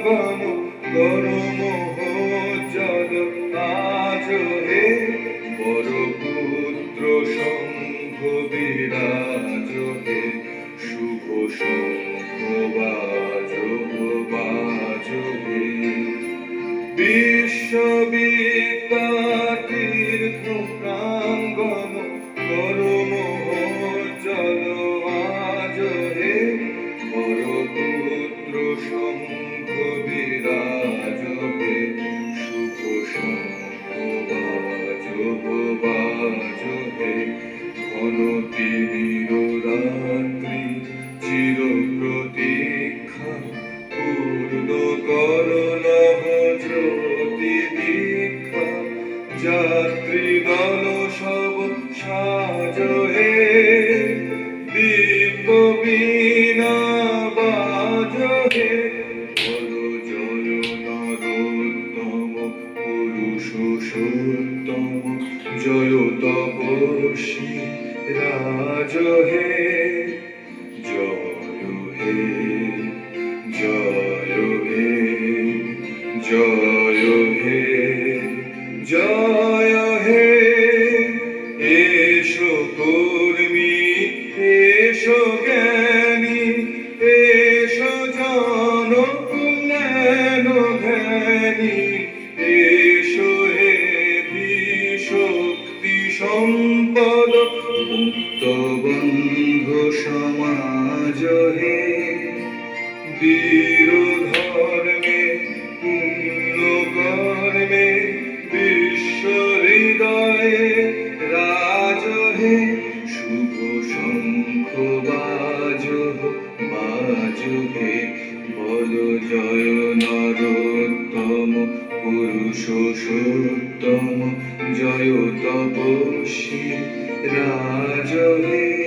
প্রাঙ্গণ করম জল আজ হে বড় পুত্র শঙ্খ বিরাজ হে শুভ শঙ্খ বাজ বাজ হে বিশ্ববিদ্যাতীর্থ প্রাঙ্গণ করম জল আজ হে বড় পুত্র শঙ্খ বিরাজ হে শুভ শঙ্খ বাজ বাজ হে ঘন তিমির রাত্রি চির প্রতীক্ষা পূর্ণ করণ জ্যোতি দীক্ষা যাত্রী দল সব সাজ হে দিব্য বীণা বাজ হে বল জয় নরোত্তম পুরুষোত্তম জয় তপস্বী রাজ হে জয় হে জয় হে জয় হে জয় হে এসো কর্মী এসো জ্ঞানী এসো জন কল্যাণ ধ্যানী এসো হে শক্তি সম্পদ মুক্ত বন্ধু সমাজ হে বীর ধর্মে পুণ্য কর্মে বিশ্ব হৃদয়ে রাজ হে শুভ শঙ্খ বাজ বাজ হে বল জয় নরোত্তম পুরুষোত্তম জয় তপস্বী রাজ হে।